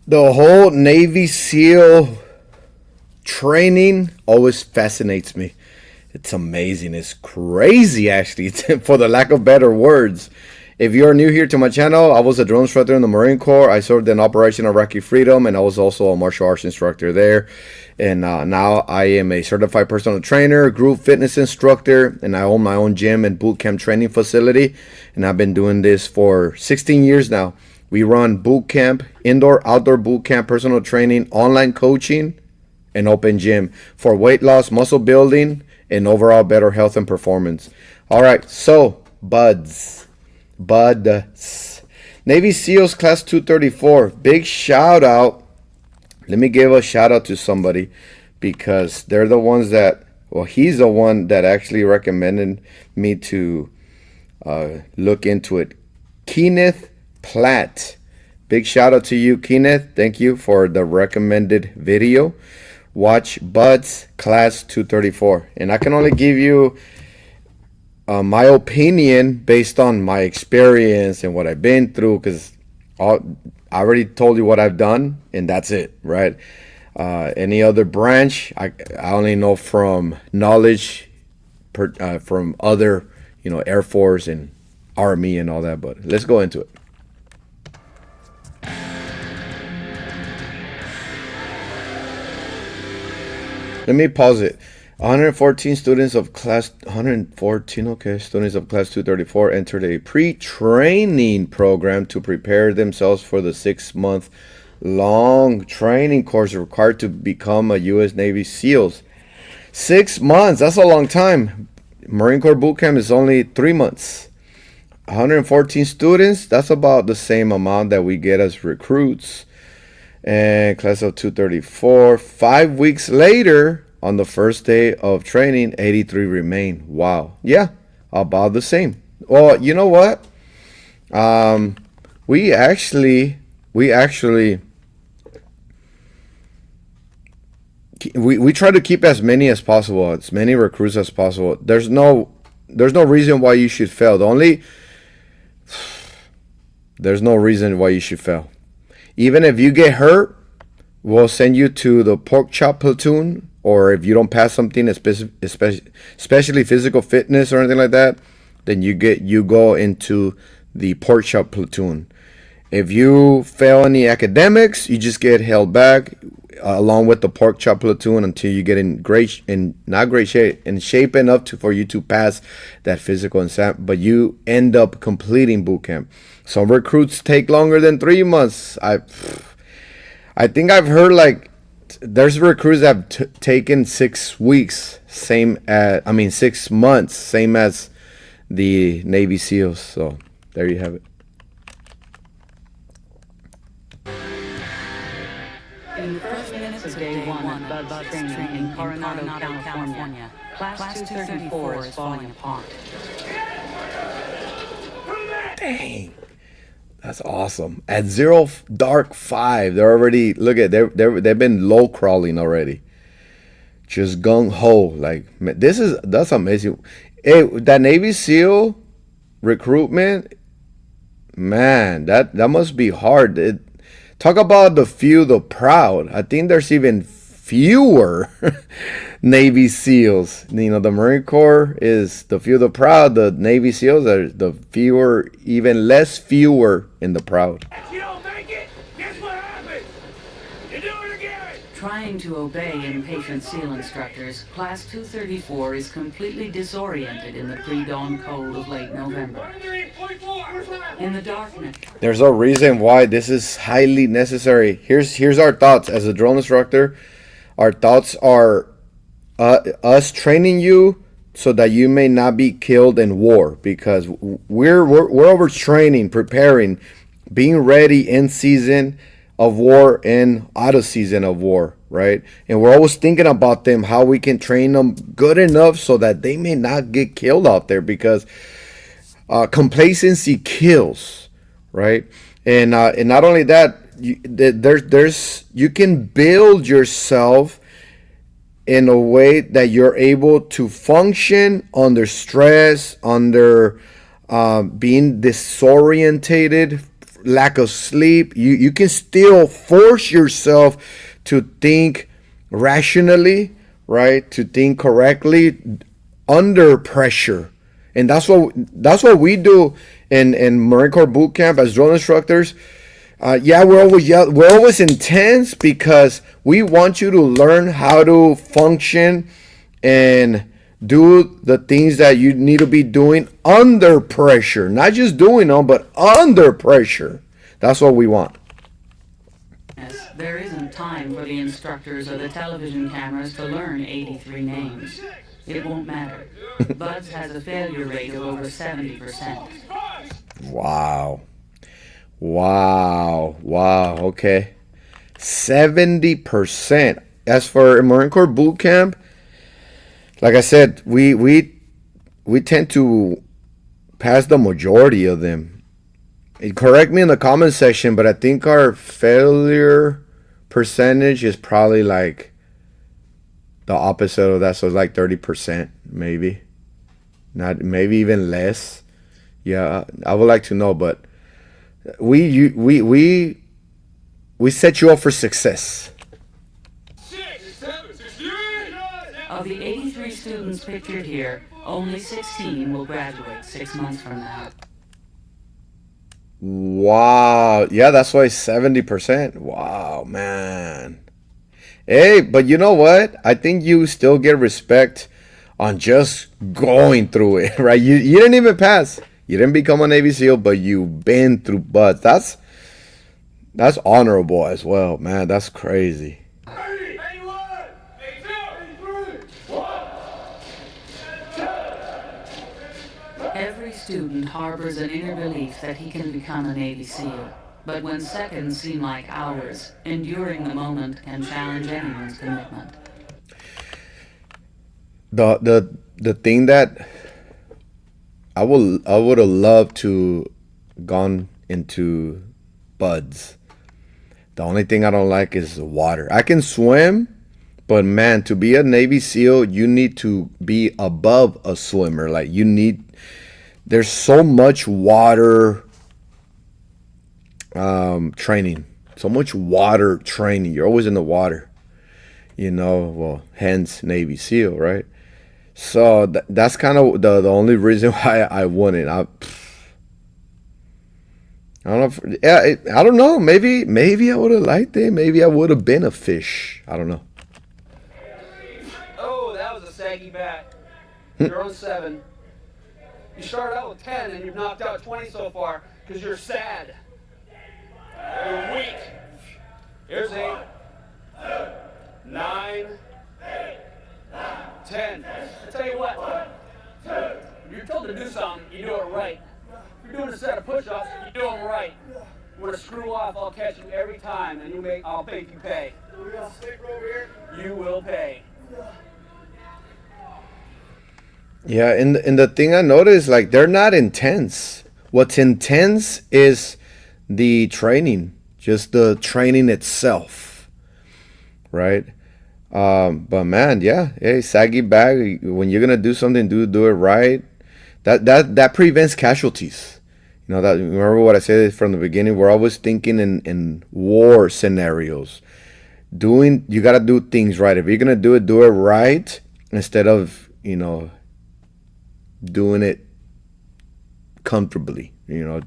The whole Navy SEAL training always fascinates me. It's amazing. It's crazy, actually, for the lack of better words. If you're new here to my channel, I was a drone instructor in the Marine Corps. I served in Operation Iraqi Freedom, and I was also a martial arts instructor there. And now I am a certified personal trainer, group fitness instructor, and I own my own gym and boot camp training facility. And I've been doing this for 16 years now. We run boot camp, indoor, outdoor boot camp, personal training, online coaching, and open gym for weight loss, muscle building, and overall better health and performance. All right, so buds. Navy SEALs Class 234. Big shout out. Let me give a shout out to somebody because they're the ones that, well, he's the one that actually recommended me to look into it. Kenneth Platt. Big shout out to you, Kenneth. Thank you for the recommended video. Watch Buds Class 234. And I can only give you my opinion based on my experience and what I've been through, because I already told you what I've done, and that's it, right? Any other branch, I only know from knowledge from other, Air Force and Army and all that. But let's go into it. Let me pause it. 114 students of class 234 entered a pre-training program to prepare themselves for the 6-month long training course required to become a U.S. Navy SEALs. 6 months, that's a long time. Marine Corps boot camp is only 3 months. 114 students, that's about the same amount that we get as recruits. And class of 234, 5 weeks later, on the first day of training, 83 remain. Wow. Yeah, about the same. Well, you know what? We actually try to keep as many as possible, as many recruits as possible. There's no reason why you should fail. There's no reason why you should fail. Even if you get hurt, we'll send you to the pork chop platoon. Or if you don't pass something, especially physical fitness or anything like that, then you go into the pork chop platoon. If you fail any academics, you just get held back along with the pork chop platoon until you get in shape enough for you to pass that physical exam. But you end up completing boot camp. Some recruits take longer than 3 months. I think I've heard there's recruits that have taken 6 weeks, 6 months, same as the Navy SEALs. So there you have it. In the first minutes of day 1 of Buds training in Coronado, California, Class 234 is falling apart. Dang. That's awesome. At Zero Dark 5, they're already, they've been low crawling already. Just gung ho. That's amazing. Hey, that Navy SEAL recruitment, man, that must be hard. Talk about the few, the proud. I think there's even fewer Navy SEAls. The Marine Corps is the few, the proud. The Navy SEAls are the fewer, even less fewer in the proud. If you don't make it, guess what happens? You do it again. Trying to obey impatient SEAL instructors, Class 234 is completely disoriented in the pre-dawn cold of late November. In the darkness. There's a reason why this is highly necessary. Here's our thoughts as a drone instructor. Our thoughts are us training you so that you may not be killed in war, because we're overtraining, preparing, being ready in season of war and out of season of war, right? And we're always thinking about them, how we can train them good enough so that they may not get killed out there, because complacency kills, right? And not only that, you can build yourself in a way that you're able to function under stress, under being disorientated, lack of sleep, you can still force yourself to think rationally, right? To think correctly under pressure. And that's what we do in Marine Corps boot camp as drill instructors. We're always intense because we want you to learn how to function and do the things that you need to be doing under pressure. Not just doing them, but under pressure. That's what we want. Yes, there isn't time for the instructors or the television cameras to learn 83 names. It won't matter. 𝐷UDS has a failure rate of over 70%. Wow. Okay. 70%. As for Marine Corps boot camp, like I said, we tend to pass the majority of them. Correct me in the comment section, but I think our failure percentage is probably like the opposite of that, so it's like 30%, maybe. Not maybe even less. Yeah, I would like to know, but we set you up for success. Of the 83 students pictured here, only 16 will graduate 6 months from now. Wow. Yeah, that's why 70%. Wow, man. Hey, but you know what? I think you still get respect on just going through it, right? You didn't even pass. You didn't become a Navy SEAL, but you've been through 𝐷UDS. That's honorable as well, man. That's crazy. Every student harbors an inner belief that he can become a Navy SEAL. But when seconds seem like hours, enduring the moment can challenge anyone's commitment. The thing that I would have loved to gone into 𝐷UDS. The only thing I don't like is the water. I can swim, but man, to be a Navy SEAL, you need to be above a swimmer. Like there's so much water training, so much water training. You're always in the water, well, hence Navy SEAL, right? So that's kind of the only reason why I wouldn't. I don't know. I don't know. Maybe I would have liked it. Maybe I would have been a fish. I don't know. Oh, that was a saggy bat. You're on 7. You started out with 10 and you've knocked out 20 so far because you're sad. You're weak. Here's 8, 9, 10. I tell you what, if you're told to do something, you do it right. If you're doing a set of push-ups, you do them right. You want to screw off, I'll catch you every time, and I'll make you pay. You will pay. Yeah, and the thing I noticed, like, they're not intense. What's intense is the training, just the training itself, right? But man, yeah, hey, saggy bag. When you're gonna do something, do it right. That prevents casualties. That, remember what I said from the beginning. We're always thinking in war scenarios. You gotta do things right. If you're gonna do it right instead of doing it comfortably.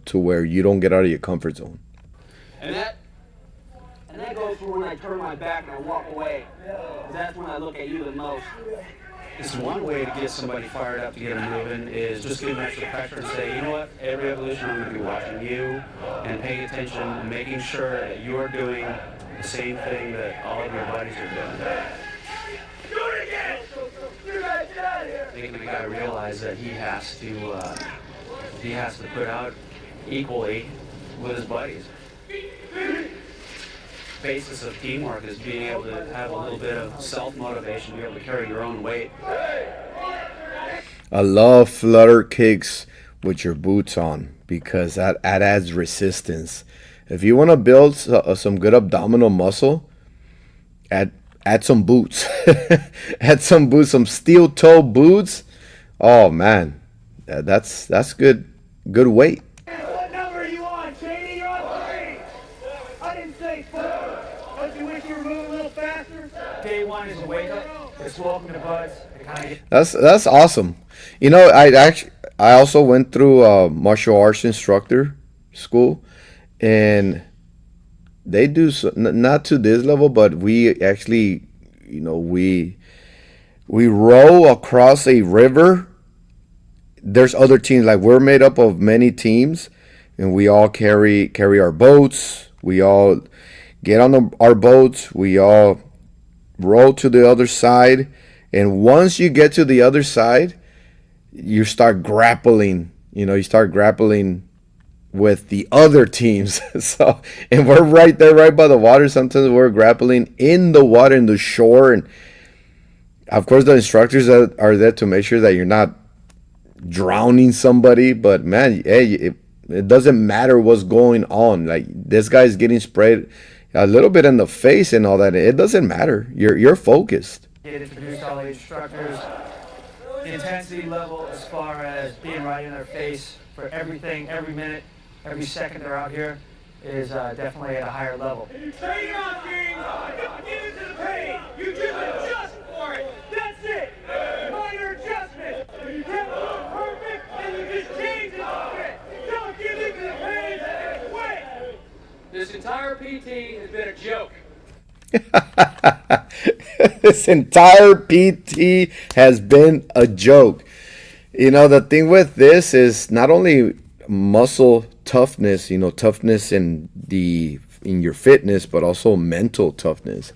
To where you don't get out of your comfort zone. And that goes for when I turn my back and I walk away. That's when I look at you the most. It's one way to get somebody fired up to get them moving is just give them extra pressure and say, you know what, every evolution I'm going to be watching you and paying attention and making sure that you are doing the same thing that all of your buddies are doing. Do it again! You guys get out of here! Making the guy realize that he has to put out equally with his buddies. Basis of teamwork is being able to have a little bit of self-motivation, be able to carry your own weight. I love flutter kicks with your boots on because that adds resistance. If you want to build some good abdominal muscle, add some boots. Add some boots, some steel toe boots. Oh man, that's good weight. What number are you on, Shady? You're on day one is a wake up. It's welcome to Buds. That's awesome. You know, I also went through martial arts instructor school, and they do not to this level, but we actually, you know, we row across a river. There's other teams, like we're made up of many teams, and we all carry our boats. We all get on our boats. We all row to the other side, and once you get to the other side, you start grappling. You know, you start grappling with the other teams. So, and we're right there, right by the water. Sometimes we're grappling in the water, in the shore, and of course the instructors are there to make sure that you're not drowning somebody. But man, hey, it doesn't matter what's going on. Like, this guy's getting sprayed a little bit in the face and all that. It doesn't matter. You're focused. Get introduced to all the instructors. The intensity level as far as being right in their face for everything, every minute, every second they're out here is definitely at a higher level. Train on, King! Get into the pain! You just adjust for it! That's it! Minor adjustment! You can't look perfect and you just change it a bit! Don't give into the pain and quit! This entire PT has been a joke. This entire PT has been a joke. You know, the thing with this is not only muscle toughness, you know, toughness in your fitness, but also mental toughness.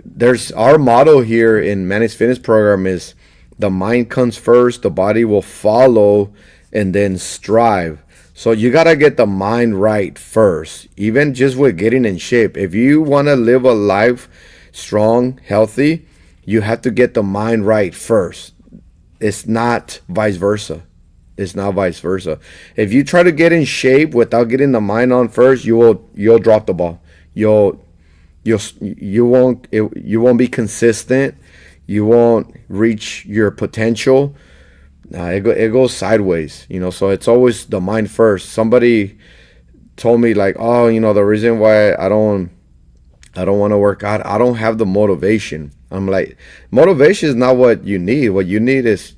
There's our motto here in Manny's Fitness Program is the mind comes first, the body will follow, and then strive. So you got to get the mind right first, even just with getting in shape. If you want to live a life strong, healthy, you have to get the mind right first. It's not vice versa. It's not vice versa. If you try to get in shape without getting the mind on first, you'll drop the ball. You won't be consistent. You won't reach your potential. It goes sideways, you know. So it's always the mind first. Somebody told me, like, oh, you know, the reason why I don't want to work out, I don't have the motivation. I'm like, motivation is not what you need. What you need is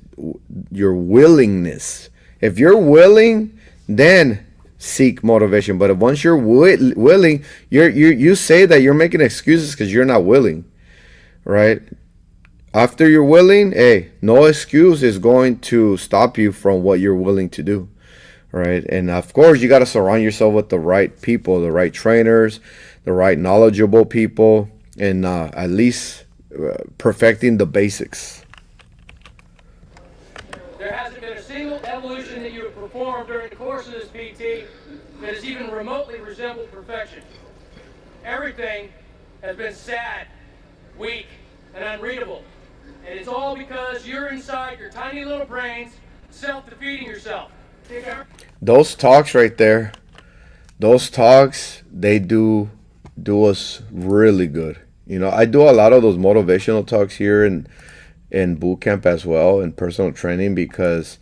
your willingness. If you're willing, then seek motivation. But if once you're willing, you say that you're making excuses because you're not willing, right? After you're willing, hey, no excuse is going to stop you from what you're willing to do, right? And of course, you got to surround yourself with the right people, the right trainers, the right knowledgeable people, and at least perfecting the basics. There hasn't been a single evolution that you have performed during the course of this PT that has even remotely resembled perfection. Everything has been sad, weak, and unreadable. And it's all because you're inside your tiny little brains self-defeating yourself. Those talks right there, those talks, they do us really good. You know, I do a lot of those motivational talks here in boot camp as well, in personal training, because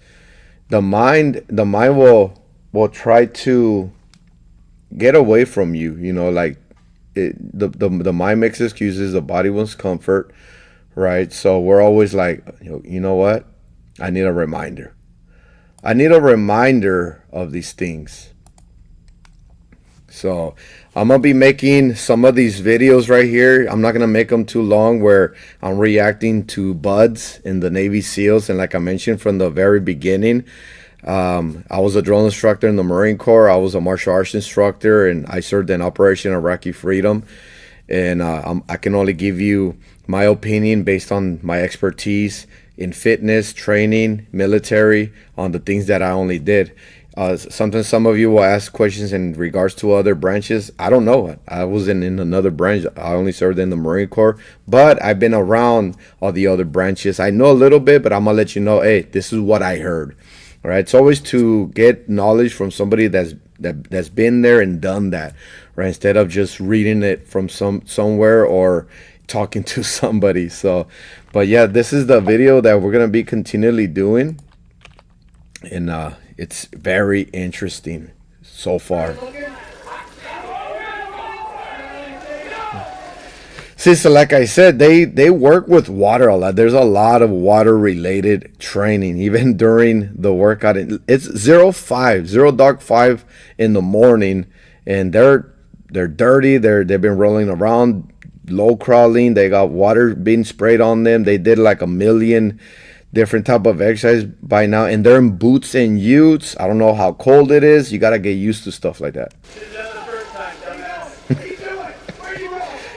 the mind will try to get away from you. You know, like the mind makes excuses, the body wants comfort, right? So we're always like, you know what? I need a reminder. I need a reminder of these things. So I'm going to be making some of these videos right here. I'm not going to make them too long, where I'm reacting to buds in the Navy SEALs. And like I mentioned from the very beginning, I was a drill instructor in the Marine Corps. I was a martial arts instructor, and I served in Operation Iraqi Freedom. And I can only give you my opinion based on my expertise in fitness, training, military, on the things that I only did. Sometimes some of you will ask questions in regards to other branches. I don't know. I wasn't in another branch. I only served in the Marine Corps, but I've been around all the other branches. I know a little bit, but I'm gonna let you know, hey, this is what I heard. All right. It's always to get knowledge from somebody that's been there and done that, right? Instead of just reading it from somewhere or talking to somebody. So, but yeah, this is the video that we're gonna be continually doing, and it's very interesting so far. See, so like I said, they work with water a lot. There's a lot of water related training, even during the workout. It's 0 dark 5 in the morning, and they're dirty. They've been rolling around, low crawling. They got water being sprayed on them. They did like 1 million different type of exercise by now, and they're in boots and utes. I don't know how cold it is. You gotta get used to stuff like that.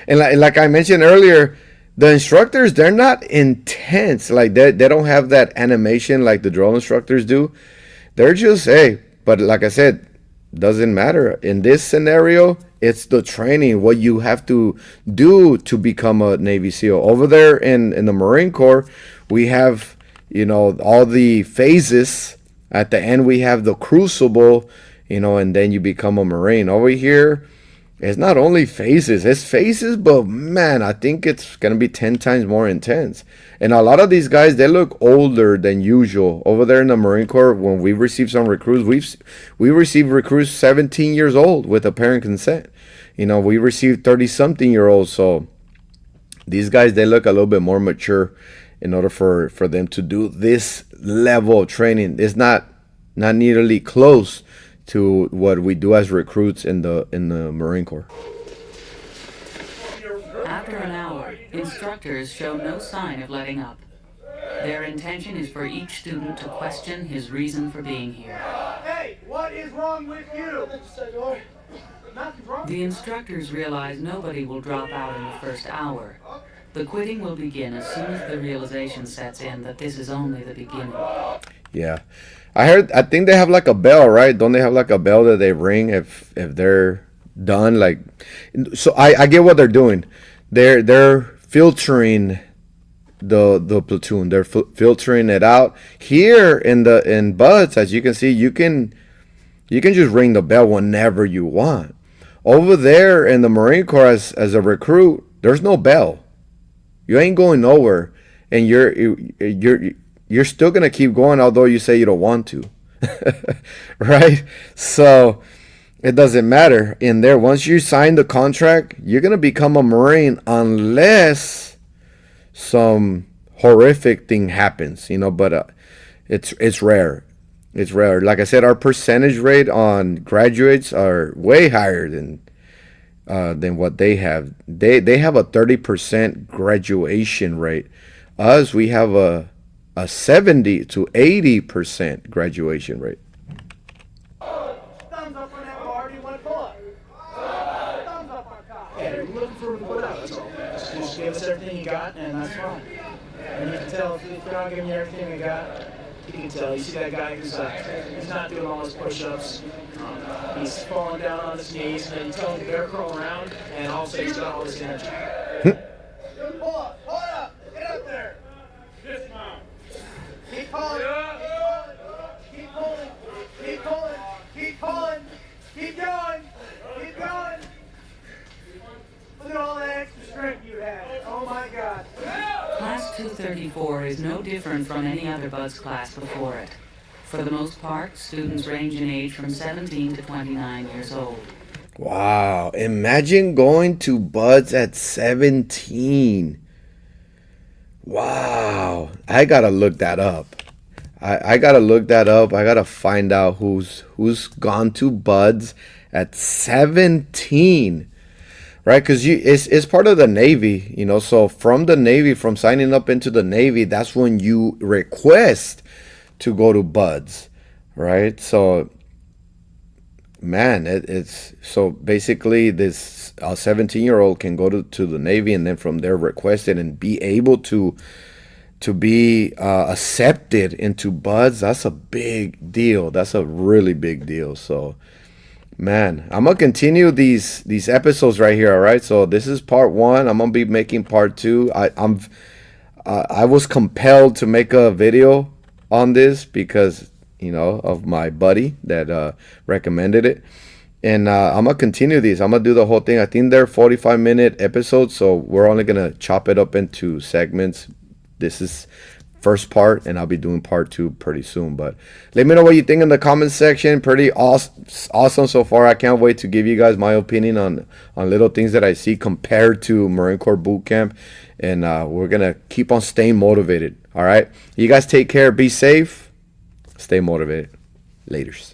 And like I mentioned earlier, the instructors, they're not intense. Like they don't have that animation like the drill instructors do. They're just, hey, but like I said, doesn't matter. In this scenario, it's the training, what you have to do to become a Navy SEAL. Over there in the Marine Corps, we have, all the phases. At the end, we have the crucible, and then you become a Marine. Over here, it's not only phases, it's phases, but man, I think it's going to be 10 times more intense. And a lot of these guys, they look older than usual. Over there in the Marine Corps, when we receive some recruits, we receive recruits 17 years old with apparent consent. We receive 30-something-year-olds. So these guys, they look a little bit more mature in order for them to do this level of training. It's not nearly close to what we do as recruits in the Marine Corps. After an hour, instructors show no sign of letting up. Their intention is for each student to question his reason for being here. Hey, what is wrong with you? Nothing's wrong. The instructors realize nobody will drop out in the first hour. The quitting will begin as soon as the realization sets in that this is only the beginning. Yeah. I think they have like a bell, right? Don't they have like a bell that they ring if they're done? Like, so I get what they're doing. They're filtering the platoon. They're filtering it out. Here in Buds, as you can see, you can just ring the bell whenever you want. Over there in the Marine Corps, as a recruit, there's no bell. You ain't going nowhere, and you're still gonna keep going, although you say you don't want to, right? So it doesn't matter in there. Once you sign the contract, you're gonna become a Marine unless some horrific thing happens, But it's rare. It's rare. Like I said, our percentage rate on graduates are way higher than what they have. They have a 30% graduation rate. Us, we have a 70 to 80% graduation rate. Thumbs up on that bar. Do you want to pull up? Thumbs up on top. Yeah, we're looking for to put out, that's all. Just give us everything you got, and that's fine. And you can tell if we're not giving you everything we got, you can tell. You see that guy who's he's not doing all his push-ups. He's falling down on his knees, and you tell him to bear crawl around, and all of a sudden he's got all this energy. Pull up. Pull it up. Get up there. Dismount. Keep pulling. Keep pulling. Keep pulling. Keep pulling. Keep going. Keep going. Look at all that extra strength you have. Oh my God. Class 234 is no different from any other Buds class before it. For the most part, students range in age from 17 to 29 years old. Wow. Imagine going to Buds at 17. Wow. I gotta look that up. I gotta look that up. I gotta find out who's gone to Buds at 17. Right? Because it's part of the Navy, So from the Navy, from signing up into the Navy, that's when you request to go to Buds, right? So, man, it's so basically this 17-year-old can go to the Navy and then from there request it and be able to be accepted into Buds. That's a big deal. That's a really big deal. So, man, I'm gonna continue these episodes right here. All right, so this is part 1. I'm gonna be making part 2. I was compelled to make a video on this because of my buddy that recommended it, and I'm gonna continue these. I'm gonna do the whole thing. I think they're 45-minute episodes, so we're only gonna chop it up into segments. This is first part, and I'll be doing part 2 pretty soon. But let me know what you think in the comment section. Pretty awesome, it's awesome so far. I can't wait to give you guys my opinion on little things that I see compared to Marine Corps boot camp, and we're gonna keep on staying motivated. All right, you guys take care, be safe, stay motivated. Laters.